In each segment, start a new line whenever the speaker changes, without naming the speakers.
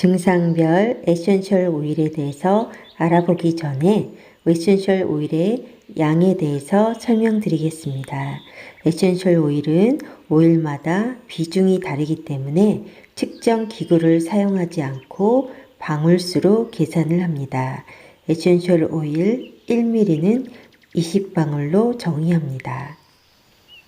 증상별 에센셜 오일에 대해서 알아보기 전에 에센셜 오일의 양에 대해서 설명드리겠습니다. 에센셜 오일은 오일마다 비중이 다르기 때문에 측정 기구를 사용하지 않고 방울수로 계산을 합니다. 에센셜 오일 1ml는 20방울로 정의합니다.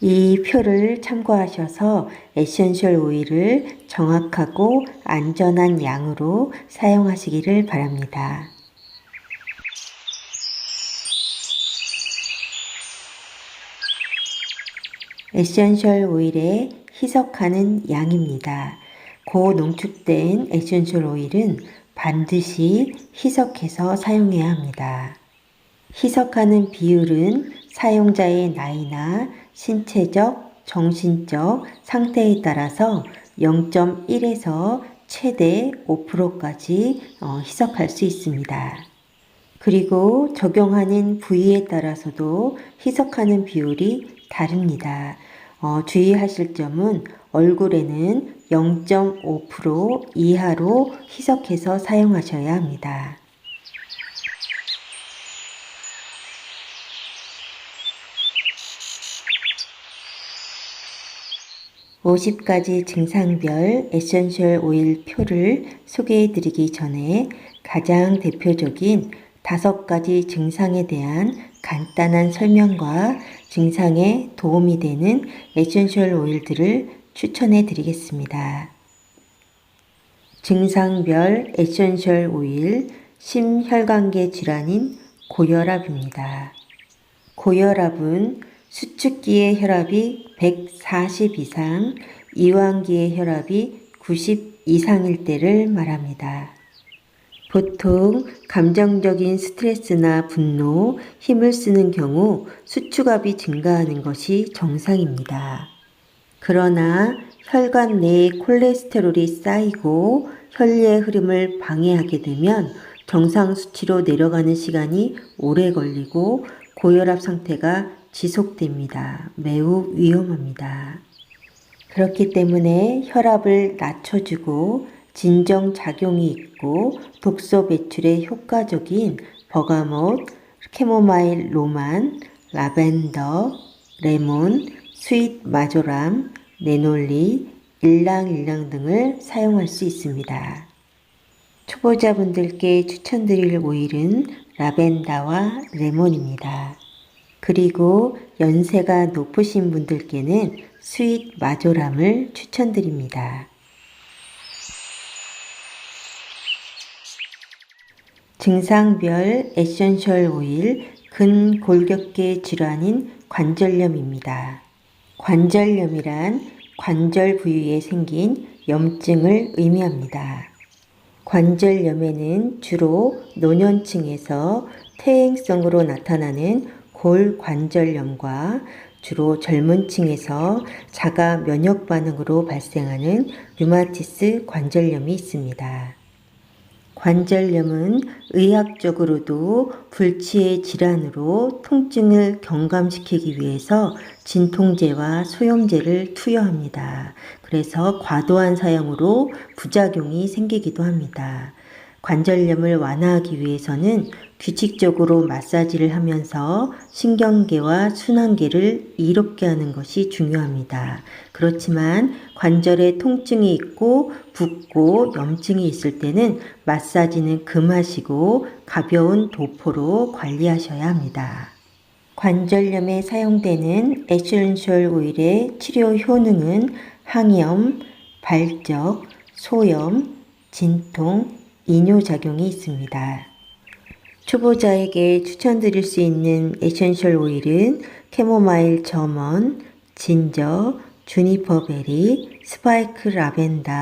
이 표를 참고하셔서 에센셜 오일을 정확하고 안전한 양으로 사용하시기를 바랍니다. 에센셜 오일의 희석하는 양입니다. 고농축된 에센셜 오일은 반드시 희석해서 사용해야 합니다. 희석하는 비율은 사용자의 나이나 신체적, 정신적 상태에 따라서 0.1에서 최대 5%까지 희석할 수 있습니다. 그리고 적용하는 부위에 따라서도 희석하는 비율이 다릅니다. 주의하실 점은 얼굴에는 0.5% 이하로 희석해서 사용하셔야 합니다. 50가지 증상별 에센셜 오일 표를 소개해 드리기 전에 가장 대표적인 5가지 증상에 대한 간단한 설명과 증상에 도움이 되는 에센셜 오일들을 추천해 드리겠습니다. 증상별 에센셜 오일 심혈관계 질환인 고혈압입니다. 고혈압은 수축기의 혈압이 140 이상, 이완기의 혈압이 90 이상일 때를 말합니다. 보통 감정적인 스트레스나 분노, 힘을 쓰는 경우 수축압이 증가하는 것이 정상입니다. 그러나 혈관 내에 콜레스테롤이 쌓이고 혈류의 흐름을 방해하게 되면 정상 수치로 내려가는 시간이 오래 걸리고 고혈압 상태가 지속됩니다. 매우 위험합니다. 그렇기 때문에 혈압을 낮춰주고 진정작용이 있고 독소 배출에 효과적인 버가못, 캐모마일 로만, 라벤더, 레몬, 스윗 마조람, 네놀리, 일랑일랑 등을 사용할 수 있습니다. 초보자분들께 추천드릴 오일은 라벤더와 레몬입니다. 그리고 연세가 높으신 분들께는 스윗 마조람을 추천드립니다. 증상별 에센셜 오일 근골격계 질환인 관절염입니다. 관절염이란 관절 부위에 생긴 염증을 의미합니다. 관절염에는 주로 노년층에서 퇴행성으로 나타나는 골관절염과 주로 젊은 층에서 자가 면역 반응으로 발생하는 류마티스 관절염이 있습니다. 관절염은 의학적으로도 불치의 질환으로 통증을 경감시키기 위해서 진통제와 소염제를 투여합니다. 그래서 과도한 사용으로 부작용이 생기기도 합니다. 관절염을 완화하기 위해서는 규칙적으로 마사지를 하면서 신경계와 순환계를 이롭게 하는 것이 중요합니다. 그렇지만 관절에 통증이 있고 붓고 염증이 있을 때는 마사지는 금하시고 가벼운 도포로 관리하셔야 합니다. 관절염에 사용되는 에센셜 오일의 치료 효능은 항염, 발적, 소염, 진통, 이뇨작용이 있습니다. 초보자에게 추천드릴 수 있는 에센셜 오일은 캐모마일 점원, 진저, 주니퍼 베리, 스파이크 라벤더,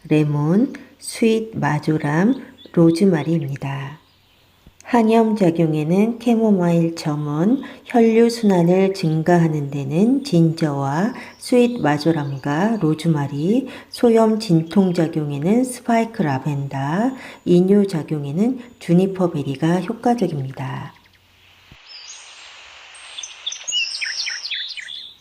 레몬, 스윗 마조람, 로즈마리입니다. 항염작용에는 캐모마일 점원, 혈류순환을 증가하는 데는 진저와 스윗 마조람과 로즈마리, 소염 진통작용에는 스파이크 라벤더, 이뇨작용에는 주니퍼 베리가 효과적입니다.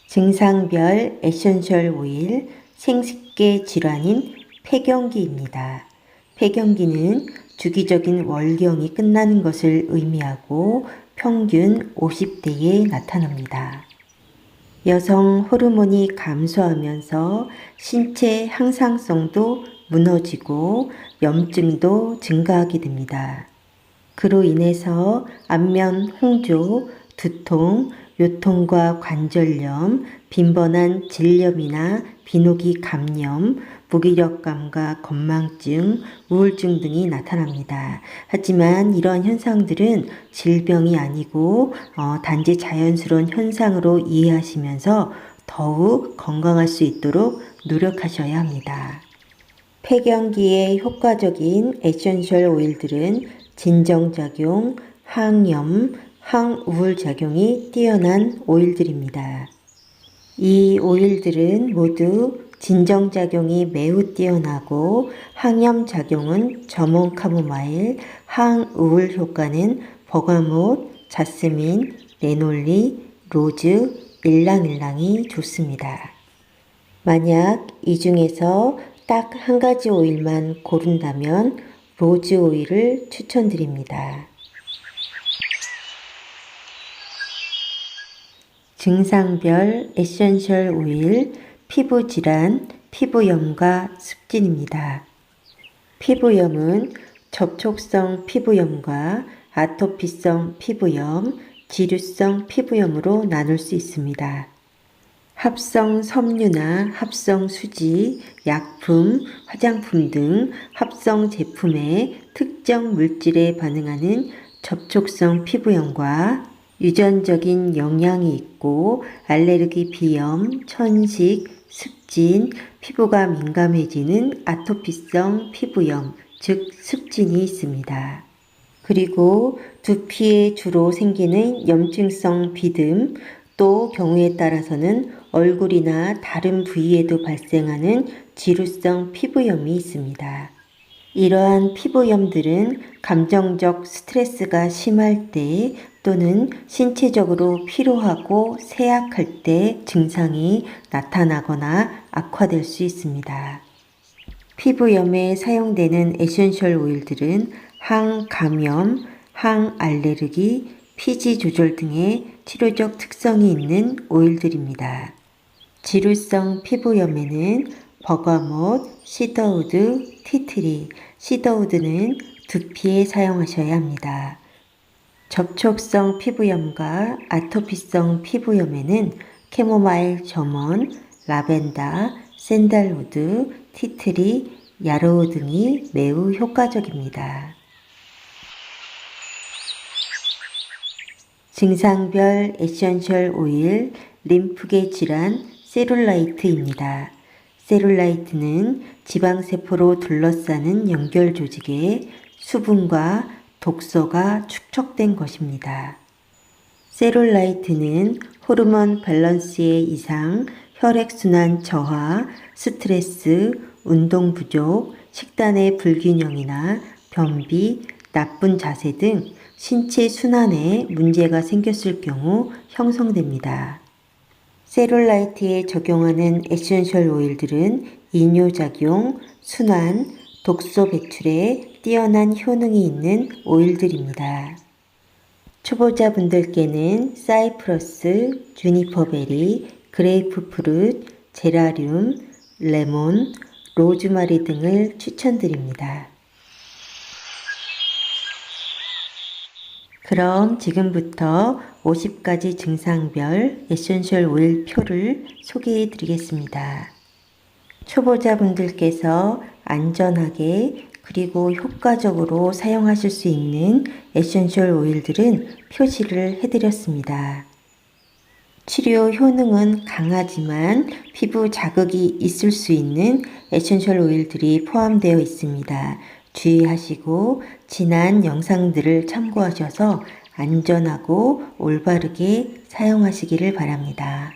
증상별 에센셜 오일, 생식계 질환인 폐경기입니다. 폐경기는 주기적인 월경이 끝나는 것을 의미하고 평균 50대에 나타납니다. 여성 호르몬이 감소하면서 신체 항상성도 무너지고 염증도 증가하게 됩니다. 그로 인해서 안면 홍조, 두통, 요통과 관절염, 빈번한 질염이나 비노기 감염, 무기력감과 건망증, 우울증 등이 나타납니다. 하지만 이러한 현상들은 질병이 아니고 단지 자연스러운 현상으로 이해하시면서 더욱 건강할 수 있도록 노력하셔야 합니다. 폐경기에 효과적인 에센셜 오일들은 진정작용, 항염, 항우울 작용이 뛰어난 오일들입니다. 이 오일들은 모두 진정작용이 매우 뛰어나고 항염작용은 점원 카모마일, 항우울 효과는 버가못, 자스민, 레놀리, 로즈, 일랑일랑이 좋습니다. 만약 이 중에서 딱 한 가지 오일만 고른다면 로즈 오일을 추천드립니다. 증상별 에센셜 오일, 피부질환, 피부염과 습진입니다. 피부염은 접촉성 피부염과 아토피성 피부염, 지루성 피부염으로 나눌 수 있습니다. 합성 섬유나 합성 수지, 약품, 화장품 등 합성 제품의 특정 물질에 반응하는 접촉성 피부염과 유전적인 영향이 있고 알레르기 비염, 천식, 습진, 피부가 민감해지는 아토피성 피부염, 즉 습진이 있습니다. 그리고 두피에 주로 생기는 염증성 비듬, 또 경우에 따라서는 얼굴이나 다른 부위에도 발생하는 지루성 피부염이 있습니다. 이러한 피부염들은 감정적 스트레스가 심할 때 또는 신체적으로 피로하고 쇠약할 때 증상이 나타나거나 악화될 수 있습니다. 피부염에 사용되는 에센셜 오일들은 항감염, 항알레르기, 피지 조절 등의 치료적 특성이 있는 오일들입니다. 지루성 피부염에는 버가못, 시더우드, 티트리, 시더우드는 두피에 사용하셔야 합니다. 접촉성 피부염과 아토피성 피부염에는 캐모마일 점원, 라벤더, 샌달우드, 티트리, 야로우 등이 매우 효과적입니다. 증상별 에센셜 오일, 림프계 질환, 셀룰라이트입니다. 셀룰라이트는 지방세포로 둘러싸는 연결 조직에 수분과 독소가 축적된 것입니다. 셀룰라이트는 호르몬 밸런스의 이상, 혈액순환 저하, 스트레스, 운동 부족, 식단의 불균형이나 변비, 나쁜 자세 등 신체 순환에 문제가 생겼을 경우 형성됩니다. 셀룰라이트에 적용하는 에센셜 오일들은 이뇨작용, 순환, 독소 배출에 뛰어난 효능이 있는 오일들입니다. 초보자분들께는 사이프러스, 주니퍼베리, 그레이프프룻, 제라늄, 레몬, 로즈마리 등을 추천드립니다. 그럼 지금부터 50가지 증상별 에센셜 오일 표를 소개해 드리겠습니다. 초보자분들께서 안전하게 그리고 효과적으로 사용하실 수 있는 에센셜 오일들은 표시를 해드렸습니다. 치료 효능은 강하지만 피부 자극이 있을 수 있는 에센셜 오일들이 포함되어 있습니다. 주의하시고 지난 영상들을 참고하셔서 안전하고 올바르게 사용하시기를 바랍니다.